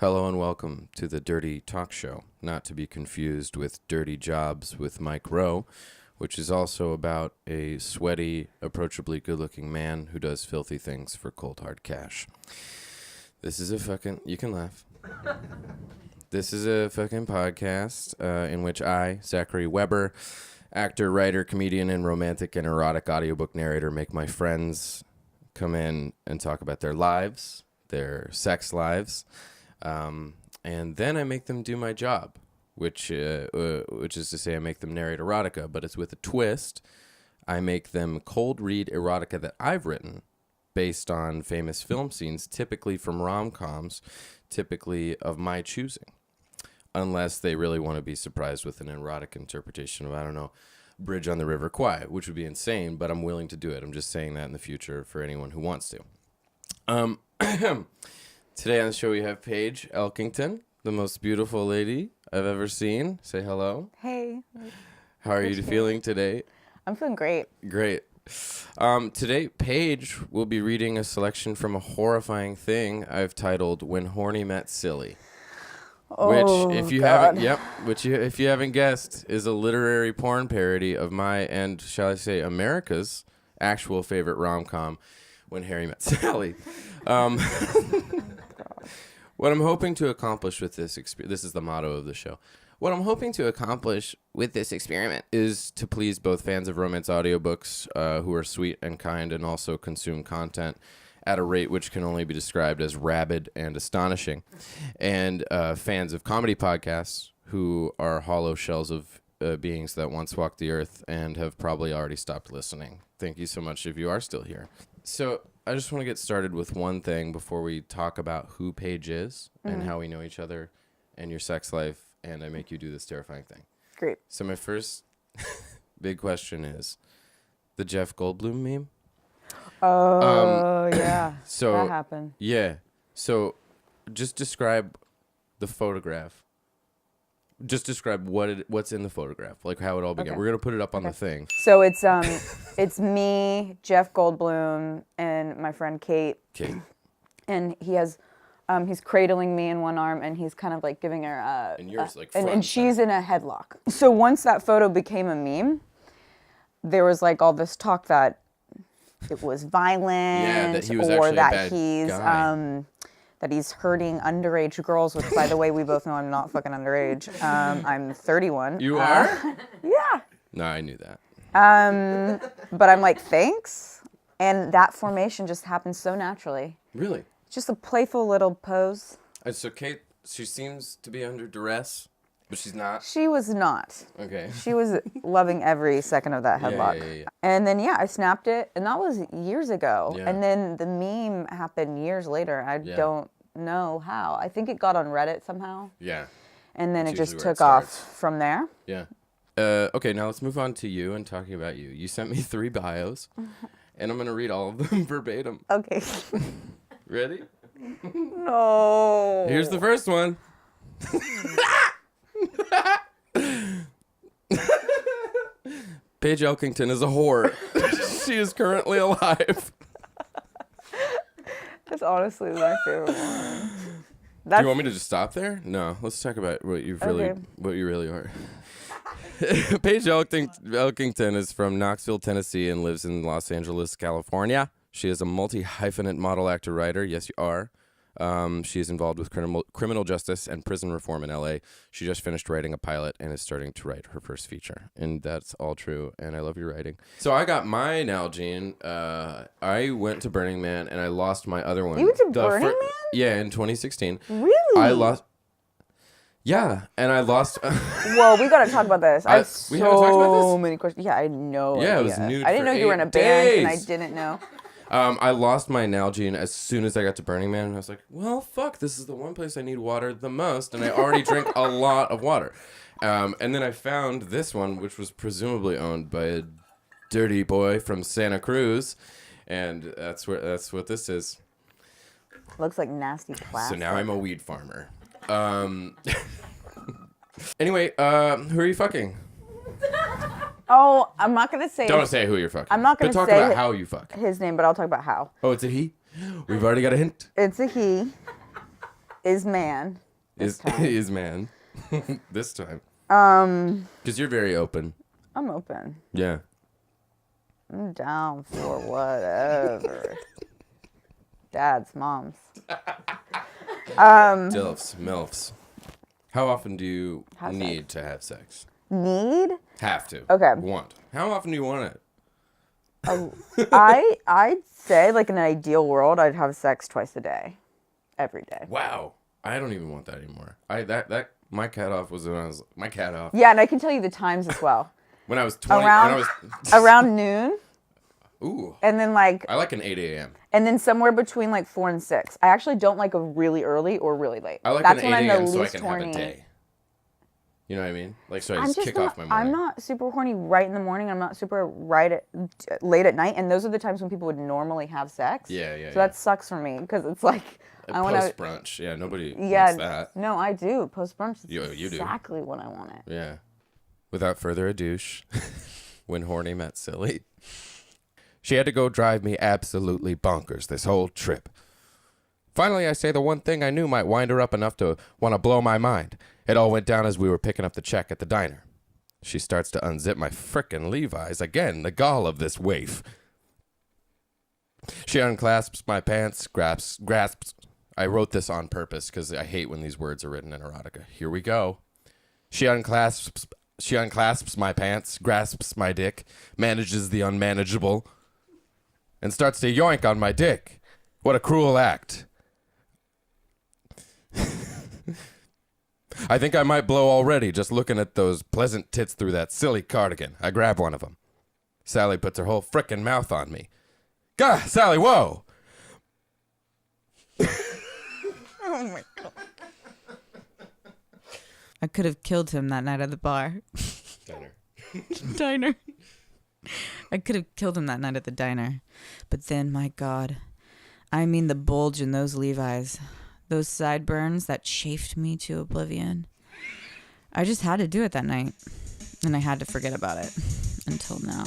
Hello and welcome to the Dirty Talk Show, not to be confused with Dirty Jobs with Mike Rowe, which is also about a sweaty, approachably good-looking man who does filthy things for cold hard cash. This is a fucking... You can laugh. This is a fucking podcast in which I, Zachary Weber, actor, writer, comedian, and romantic and erotic audiobook narrator, make my friends come in and talk about their lives, their sex lives, and then I make them do my job, which is to say I make them narrate erotica, but it's with a twist. I make them cold read erotica that I've written based on famous film scenes, typically from rom-coms, typically of my choosing, unless they really want to be surprised with an erotic interpretation of, I don't know, Bridge on the River Kwai, which would be insane, but I'm willing to do it. I'm just saying that in the future for anyone who wants to. Today on the show we have Paige Elkington, the most beautiful lady I've ever seen. Say hello. Hey. How are you feeling today? I'm feeling great. Great. Today, Paige will be reading a selection from a horrifying thing I've titled "When Horny Met Silly," which, if you haven't guessed, is a literary porn parody of my and, shall I say, America's actual favorite rom-com, When Harry Met Sally. What I'm hoping to accomplish with this this is the motto of the show. What I'm hoping to accomplish with this experiment is to please both fans of romance audiobooks who are sweet and kind and also consume content at a rate which can only be described as rabid and astonishing, and fans of comedy podcasts who are hollow shells of beings that once walked the earth and have probably already stopped listening. Thank you so much if you are still here. So I just want to get started with one thing before we talk about who Paige is and how we know each other and your sex life, and I make you do this terrifying thing. Great. So my first big question is the Jeff Goldblum meme. Oh, yeah. So that happened. Yeah. So just describe the photograph. Just describe what's in the photograph, like how it all began. Okay. We're going to put it up on the thing. So it's me, Jeff Goldblum, and my friend Kate. Kate. And he has, he's cradling me in one arm, and he's kind of like giving her And yours like and front she's in a headlock. So once that photo became a meme, there was like all this talk that it was violent, that he was or actually a that bad he's guy. That he's hurting underage girls, which, by the way, we both know I'm not fucking underage. I'm 31. You are? Yeah. No, I knew that. But I'm like, thanks. And that formation just happened so naturally. Really? Just a playful little pose. And so Kate, she seems to be under duress, but she's not. She was not. Okay. She was loving every second of that headlock. Yeah. And then, I snapped it, and that was years ago. Yeah. And then the meme happened years later. I don't know how. I think it got on Reddit somehow. Yeah. And then That's it just usually where it took off starts. from there. Yeah. Okay, now let's move on to you and talking about you. You sent me 3 bios, and I'm going to read all of them verbatim. Okay. Ready? No. Here's the first one. Paige Elkington is a whore. She is currently alive. That's honestly my favorite one. Do you want me to just stop there? No, let's talk about what you really are. Paige Elkington is from Knoxville, Tennessee, and lives in Los Angeles, California. She is a multi-hyphenate model, actor, writer. Yes, you are. She is involved with criminal justice and prison reform in L.A. She just finished writing a pilot and is starting to write her first feature. And that's all true, and I love your writing. So I got my Nalgene. I went to Burning Man, and I lost my other one. You went to Burning Man? Yeah, in 2016. Really? I lost... Yeah, and I lost... Well, we got to talk about this. I have we haven't talked about this? many questions. Yeah, I had no idea. Yeah, it was nude I didn't for know you were in a 8 band, and I days. didn't know. I lost my Nalgene as soon as I got to Burning Man, and I was like, well, fuck, this is the one place I need water the most, and I already drink a lot of water. And then I found this one, which was presumably owned by a dirty boy from Santa Cruz, and that's what this is. Looks like nasty plastic. So now I'm a weed farmer. Anyway, who are you fucking? Oh, I'm not going to say... Don't say who you're fucking. I'm not going But to talk say about how you fuck. his name, but I'll talk about how. Oh, it's a he? We've already got a hint. It's a he. is man. Is man. This time. Because you're very open. I'm open. Yeah. I'm down for whatever. Dads, moms. Dilfs, MILFs. How often do you need to have sex? Need? Have to. Okay. Want. How often do you want it? I'd say, like, in an ideal world, I'd have sex twice a day. Every day. Wow. I don't even want that anymore. My cutoff was when I was... My cutoff. Yeah, and I can tell you the times as well. When I was 20... Around noon. Ooh. And then, like... I like an 8 a.m. And then somewhere between, like, 4 and 6. I actually don't like a really early or really late. I like That's an 8 when I'm a.m. the so I least can horny. have a day. You know what I mean? Like, so I just kick off my morning. I'm not super horny right in the morning. I'm not super late at night. And those are the times when people would normally have sex. Yeah, yeah, So that sucks for me because it's like... Post-brunch. Yeah, nobody wants that. No, I do. Post-brunch is You do. exactly when I want it. Yeah. Without further ado, when Horny met Silly, she had to go drive me absolutely bonkers this whole trip. Finally, I say the one thing I knew might wind her up enough to want to blow my mind. It all went down as we were picking up the check at the diner. She starts to unzip my frickin' Levi's. Again, the gall of this waif. She unclasps my pants, grasps. I wrote this on purpose because I hate when these words are written in erotica. Here we go. She unclasps my pants, grasps my dick, manages the unmanageable, and starts to yoink on my dick. What a cruel act. I think I might blow already just looking at those pleasant tits through that silly cardigan. I grab one of them. Sally puts her whole frickin' mouth on me. Gah, Sally, whoa! Oh my God. I could have killed him that night at the bar. Diner. I could have killed him that night at the diner. But then, my God, I mean the bulge in those Levi's. Those sideburns that chafed me to oblivion. I just had to do it that night. And I had to forget about it. Until now.